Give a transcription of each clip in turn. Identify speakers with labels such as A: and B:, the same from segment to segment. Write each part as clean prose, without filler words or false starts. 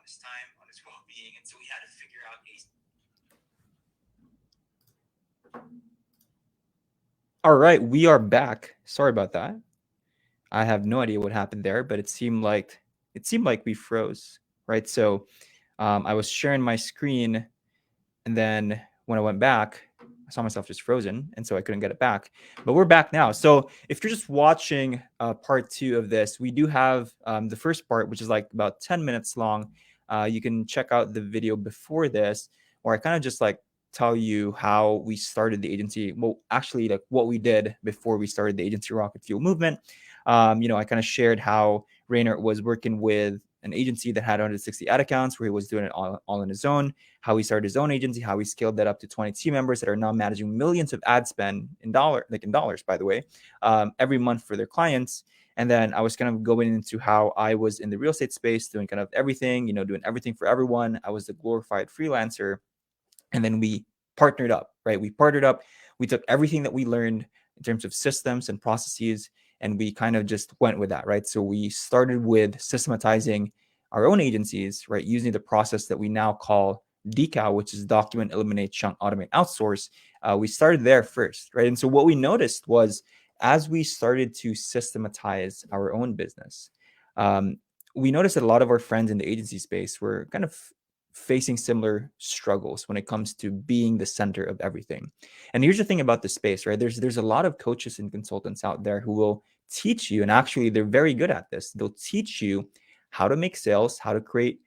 A: on his time, on his well-being, and so we had to figure out a.
B: All right, we are back. Sorry about that. I have no idea what happened there, but it seemed like we froze, right? So I was sharing my screen, and then when I went back, I saw myself just frozen, and so I couldn't get it back. But we're back now. So if you're just watching part two of this, we do have the first part, which is like about 10 minutes long. You can check out the video before this, where I kind of just like tell you how we started the agency. Well, actually, like what we did before we started the agency Rocket Fuel movement. I kind of shared how Raynor was working with an agency that had 160 ad accounts, where he was doing it all on his own, how he started his own agency, how he scaled that up to 20 team members that are now managing millions of ad spend in dollars, by the way, every month for their clients. And then I was kind of going into how I was in the real estate space doing kind of everything, doing everything for everyone. I was the glorified freelancer. And then we partnered up, right? We partnered up. We took everything that we learned in terms of systems and processes, and we kind of just went with that, right? So we started with systematizing our own agencies, right? Using the process that we now call DECAL, which is document, eliminate, chunk, automate, outsource. We started there first, right? And so what we noticed was as we started to systematize our own business, um, we noticed that a lot of our friends in the agency space were kind of facing similar struggles when it comes to being the center of everything. And here's the thing about the space, right? There's a lot of coaches and consultants out there who will teach you, and actually they're very good at this. They'll teach you how to make sales, how to create,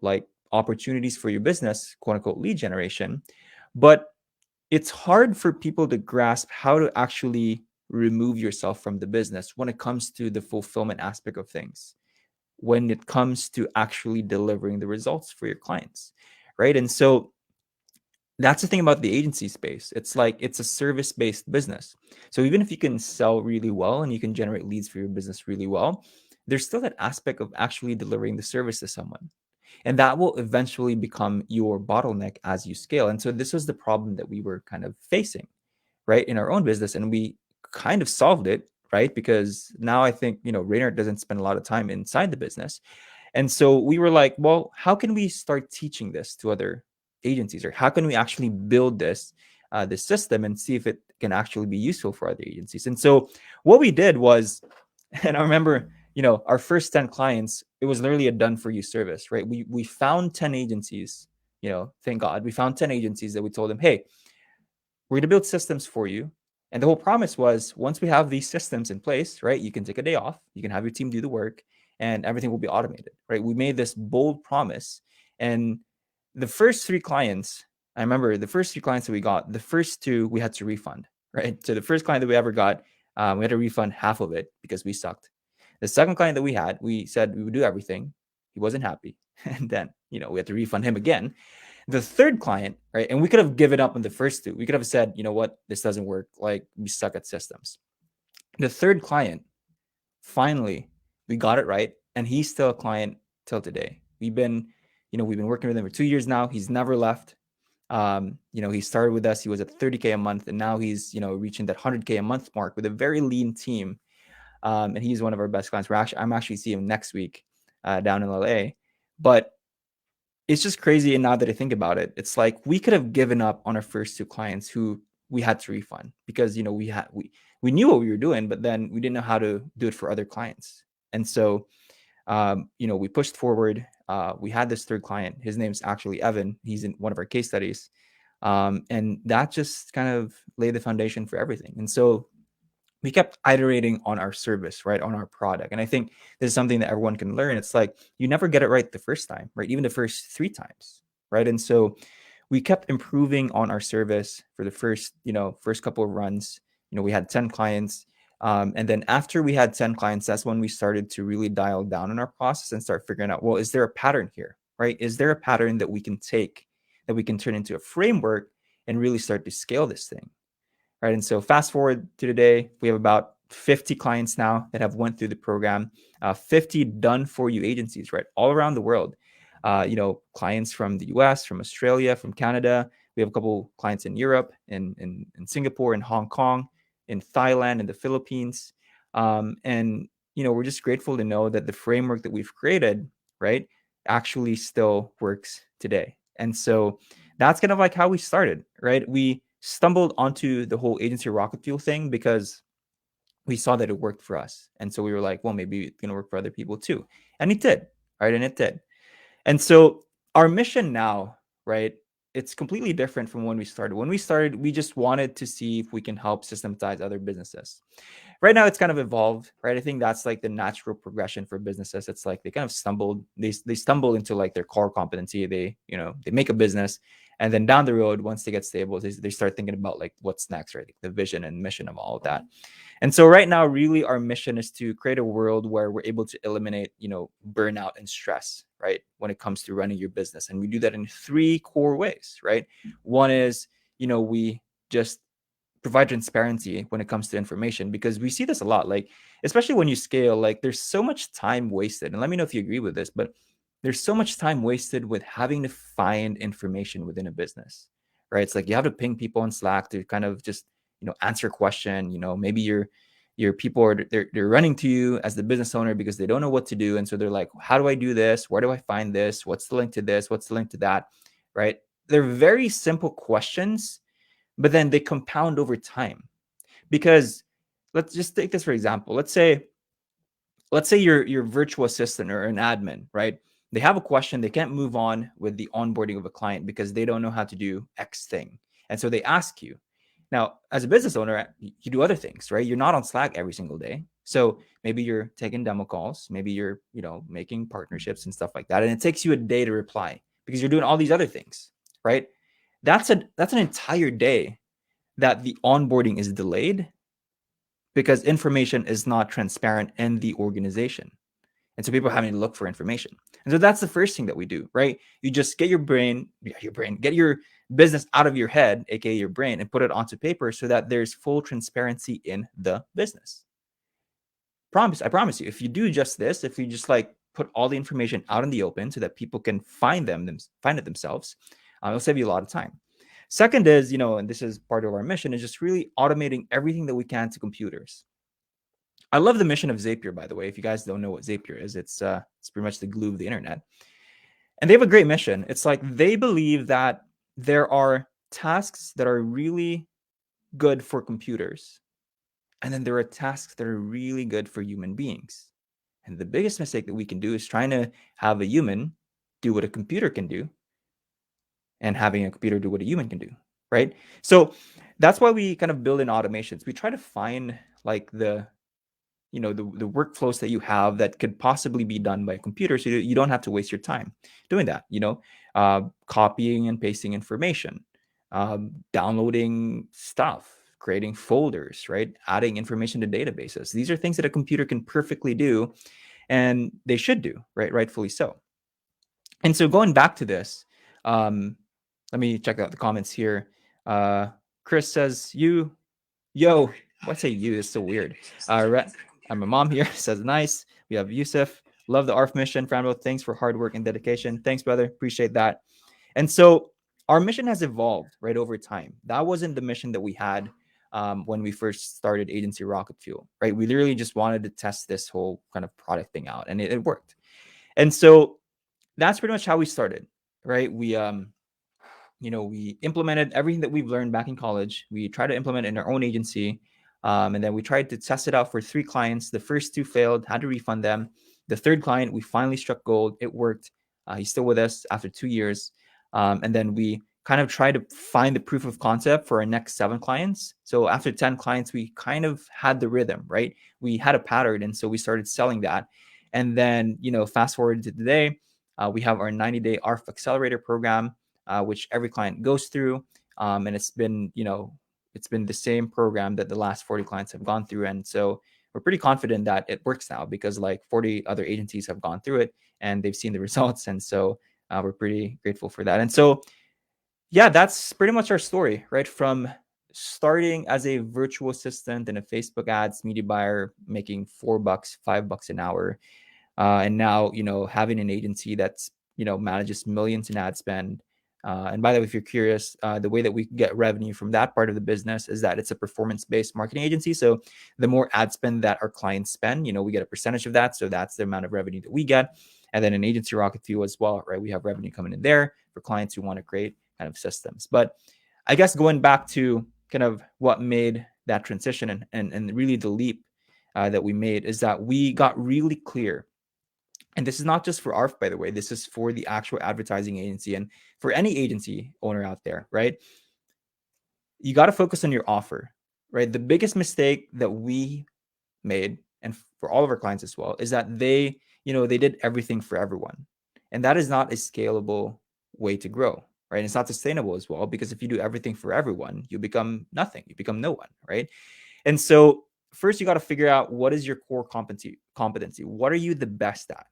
B: like opportunities for your business, quote unquote lead generation. But it's hard for people to grasp how to actually remove yourself from the business when it comes to the fulfillment aspect of things, when it comes to actually delivering the results for your clients, right? And so that's the thing about the agency space. It's like it's a service based business. So even if you can sell really well and you can generate leads for your business really well, there's still that aspect of actually delivering the service to someone. And that will eventually become your bottleneck as you scale. And so this was the problem that we were kind of facing, right, in our own business. And we kind of solved it, right? Because now I think, Raynor doesn't spend a lot of time inside the business. And so we were like, well, how can we start teaching this to other agencies, or how can we actually build this system and see if it can actually be useful for other agencies? And so what we did was, and I remember, our first 10 clients, it was literally a done for you service, right? We found 10 agencies, thank God, we found 10 agencies that we told them, hey, we're going to build systems for you. And the whole promise was once we have these systems in place, right, you can take a day off, you can have your team do the work, and everything will be automated, right? We made this bold promise. And the first three clients, I remember the first three clients that we got, the first two we had to refund, right? So the first client that we ever got, we had to refund half of it because we sucked. The second client that we had, we said we would do everything. He wasn't happy. And then, we had to refund him again. The third client, right? And we could have given up on the first two. We could have said, you know what, this doesn't work. Like we suck at systems. The third client, finally, we got it right, and he's still a client till today. We've been working with him for 2 years now. He's never left. He started with us. He was at 30K a month, and now he's reaching that 100K a month mark with a very lean team. And he's one of our best clients. I'm actually seeing him next week down in LA. But it's just crazy. And now that I think about it, it's like we could have given up on our first two clients who we had to refund because we knew what we were doing, but then we didn't know how to do it for other clients. And so we pushed forward. We had this third client. His name's actually Evan. He's in one of our case studies. And that just kind of laid the foundation for everything. And so we kept iterating on our service, right, on our product. And I think this is something that everyone can learn. It's like you never get it right the first time, right? Even the first three times, right? And so we kept improving on our service for the first couple of runs. We had 10 clients. And then after we had 10 clients, that's when we started to really dial down on our process and start figuring out, well, is there a pattern here, right? Is there a pattern that we can take, that we can turn into a framework and really start to scale this thing? Right? And so fast forward to today, we have about 50 clients now that have went through the program, 50 done for you agencies, right? All around the world. Clients from the US, from Australia, from Canada. We have a couple clients in Europe, in Singapore, in Hong Kong, in Thailand, in the Philippines. And we're just grateful to know that the framework that we've created, right? actually still works today. And so that's kind of like how we started, right? We stumbled onto the whole agency rocket fuel thing because we saw that it worked for us. And so we were like, well, maybe it's going to work for other people too. And it did, right? And it did. And so our mission now, right? It's completely different from when we started. When we started, we just wanted to see if we can help systematize other businesses. Right now, it's kind of evolved, right? I think that's like the natural progression for businesses. It's like they kind of they stumble into like their core competency. They make a business, and then down the road, once they get stable, they start thinking about like what's next, right? Like the vision and mission of all of that. And so right now, really, our mission is to create a world where we're able to eliminate, burnout and stress, right? When it comes to running your business. And we do that in three core ways, right? One is, we just provide transparency when it comes to information, because we see this a lot, like, especially when you scale, like there's so much time wasted. And let me know if you agree with this, but there's so much time wasted with having to find information within a business, right? It's like you have to ping people on Slack to kind of just answer a question. Maybe your people are they're running to you as the business owner because they don't know what to do, and so they're like, how do I do this? Where do I find this? What's the link to this? What's the link to that? Right? They're very simple questions, but then they compound over time. Because let's just take this for example. Let's say your virtual assistant or an admin, right? They have a question, they can't move on with the onboarding of a client because they don't know how to do X thing. And so they ask you. Now, as a business owner, you do other things, right? You're not on Slack every single day. So maybe you're taking demo calls, maybe you're, making partnerships and stuff like that. And it takes you a day to reply because you're doing all these other things, right? That's an entire day that the onboarding is delayed because information is not transparent in the organization. And so people are having to look for information. And so that's the first thing that we do, right? You just get get your business out of your head, aka your brain, and put it onto paper so that there's full transparency in the business. I promise you, if you do just this, if you just like put all the information out in the open so that people can find it themselves, it'll save you a lot of time. Second is, and this is part of our mission, is just really automating everything that we can to computers. I love the mission of Zapier, by the way. If you guys don't know what Zapier is, it's pretty much the glue of the internet. And they have a great mission. It's like they believe that there are tasks that are really good for computers, and then there are tasks that are really good for human beings. And the biggest mistake that we can do is trying to have a human do what a computer can do and having a computer do what a human can do, right? So that's why we kind of build in automations. We try to find like the workflows that you have that could possibly be done by a computer, so you don't have to waste your time doing that. Copying and pasting information, downloading stuff, creating folders, right? Adding information to databases. These are things that a computer can perfectly do, and they should do, right? Rightfully so. And so going back to this, let me check out the comments here. Chris says, yo, what's say you? It's so weird. I'm a mom here. Says nice. We have Yusuf. Love the ARF mission. Frambo, thanks for hard work and dedication. Thanks, brother. Appreciate that. And so our mission has evolved right over time. That wasn't the mission that we had when we first started Agency Rocket Fuel, right? We literally just wanted to test this whole kind of product thing out, and it worked. And so that's pretty much how we started, right? We implemented everything that we've learned back in college. We tried to implement it in our own agency. And then we tried to test it out for 3 clients. The first 2 failed, had to refund them. The third client, we finally struck gold. It worked. He's still with us after 2 years. And then we kind of tried to find the proof of concept for our next 7 clients. So after 10 clients, we kind of had the rhythm, right? We had a pattern. And so we started selling that. And then, fast forward to today, we have our 90-day ARF Accelerator program, which every client goes through. And it's been the same program that the last 40 clients have gone through. And so we're pretty confident that it works now because like 40 other agencies have gone through it and they've seen the results. And so we're pretty grateful for that. And so, yeah, that's pretty much our story, right? From starting as a virtual assistant in a Facebook ads media buyer, making $4, $5 an hour. And now, having an agency that's, manages millions in ad spend. And by the way, if you're curious, the way that we get revenue from that part of the business is that it's a performance-based marketing agency. So the more ad spend that our clients spend, we get a percentage of that. So that's the amount of revenue that we get. And then in Agency Rocket Fuel as well, right? We have revenue coming in there for clients who want to create kind of systems. But I guess going back to kind of what made that transition and really the leap that we made is that we got really clear. And this is not just for ARF, by the way, this is for the actual advertising agency and for any agency owner out there, right? You got to focus on your offer, right? The biggest mistake that we made, and for all of our clients as well, is that they did everything for everyone. And that is not a scalable way to grow, right? And it's not sustainable as well, because if you do everything for everyone, you become nothing, you become no one, right? And so first you got to figure out what is your core competency. What are you the best at,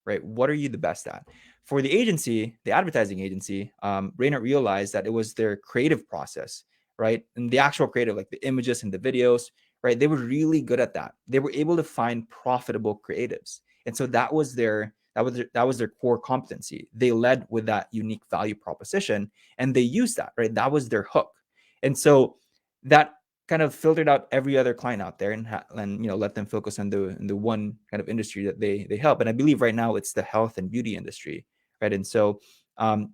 B: right? What are you the best at? For the agency, the advertising agency, Raynor realized that it was their creative process, right? And the actual creative, like the images and the videos, right? They were really good at that. They were able to find profitable creatives. And so that was their core competency. They led with that unique value proposition and they used that, right? That was their hook. And so that kind of filtered out every other client out there and let them focus on the one kind of industry that they help. And I believe right now it's the health and beauty industry, right? And so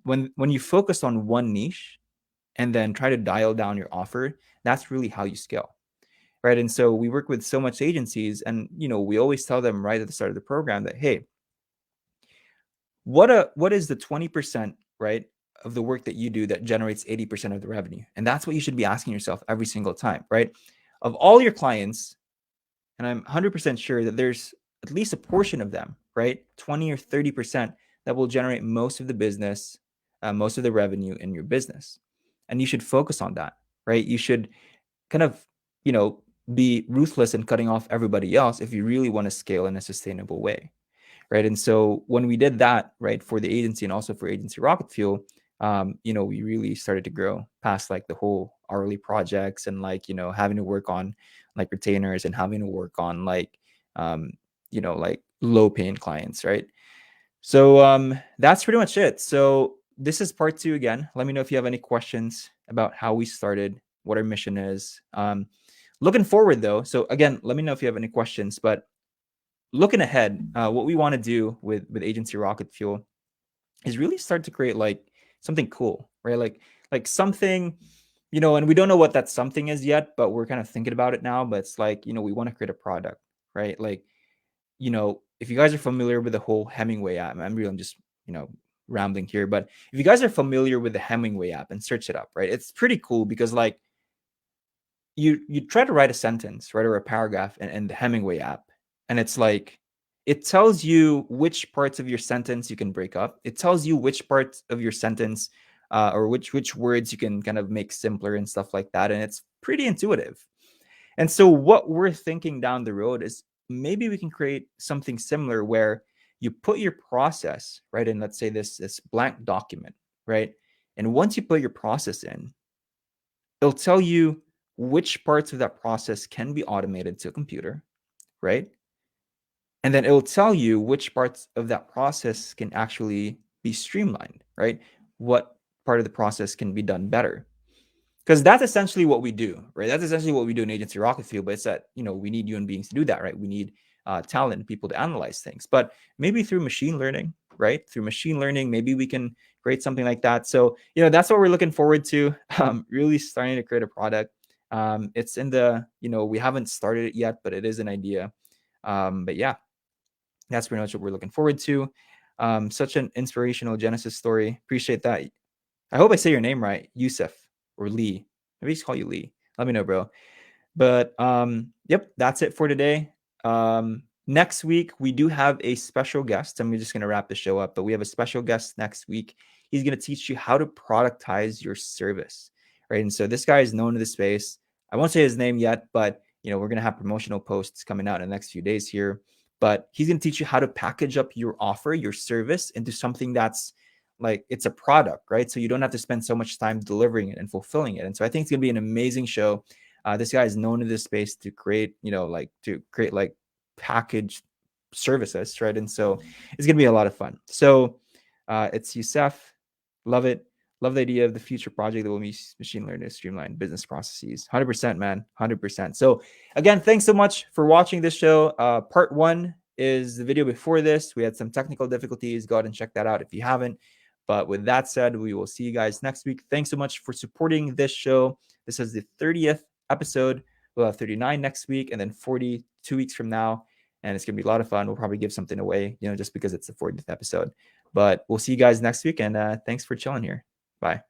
B: when you focus on one niche and then try to dial down your offer, that's really how you scale, right? And so we work with so much agencies, and we always tell them right at the start of the program that, hey, what is the 20%, right, of the work that you do that generates 80% of the revenue? And that's what you should be asking yourself every single time, right? Of all your clients, and I'm 100% sure that there's at least a portion of them, right, 20 or 30%, that will generate most of the business, most of the revenue in your business. And you should focus on that, right? You should kind of, be ruthless in cutting off everybody else if you really want to scale in a sustainable way, right? And so when we did that, right, for the agency and also for Agency Rocket Fuel, we really started to grow past like the whole hourly projects and like, having to work on like retainers and having to work on like, like low paying clients, right? So that's pretty much it. So this is part 2 again. Let me know if you have any questions about how we started, what our mission is. Looking forward though. So again, let me know if you have any questions, but looking ahead, what we want to do with Agency Rocket Fuel is really start to create like something cool, right? Like something, and we don't know what that something is yet, but we're kind of thinking about it now. But it's like, we want to create a product, right? Like, if you guys are familiar with the whole Hemingway app, I'm just, rambling here, but if you guys are familiar with the Hemingway app and search it up, right? It's pretty cool because like you try to write a sentence, right, or a paragraph in the Hemingway app, and it's like it tells you which parts of your sentence you can break up. It tells you which parts of your sentence or which words you can kind of make simpler and stuff like that, and it's pretty intuitive. And so what we're thinking down the road is maybe we can create something similar where you put your process, right, in, let's say this blank document, right, and once you put your process in, it'll tell you which parts of that process can be automated to a computer, right? And then it will tell you which parts of that process can actually be streamlined, right? What part of the process can be done better? Because that's essentially what we do, right? That's essentially what we do in Agency Rocket Fuel, but it's that, we need human beings to do that, right? We need talent, people to analyze things. But maybe through machine learning, right? Through machine learning, maybe we can create something like that. So, that's what we're looking forward to, really starting to create a product. It's in the, we haven't started it yet, but it is an idea. But yeah, that's pretty much what we're looking forward to. Such an inspirational Genesis story. Appreciate that. I hope I say your name right, Yusuf or Lee. Maybe just call you Lee. Let me know, bro. But yep, that's it for today. Next week we do have a special guest. I'm just gonna wrap the show up, but we have a special guest next week. He's gonna teach you how to productize your service, right? And so this guy is known to the space. I won't say his name yet, but we're gonna have promotional posts coming out in the next few days here. But he's gonna teach you how to package up your offer, your service, into something that's like it's a product, right? So you don't have to spend so much time delivering it and fulfilling it. And so I think it's gonna be an amazing show. This guy is known in this space to create, like packaged services, right? And so it's gonna be a lot of fun. So it's Yusuf. Love it. Love the idea of the future project that will use machine learning to streamline business processes. 100%, man. 100%. So again, thanks so much for watching this show. Part 1 is the video before this. We had some technical difficulties. Go ahead and check that out if you haven't. But with that said, we will see you guys next week. Thanks so much for supporting this show. This is the 30th episode. We'll have 39 next week and then 40 2 weeks from now. And it's going to be a lot of fun. We'll probably give something away, just because it's the 40th episode. But we'll see you guys next week. And thanks for chilling here. Bye.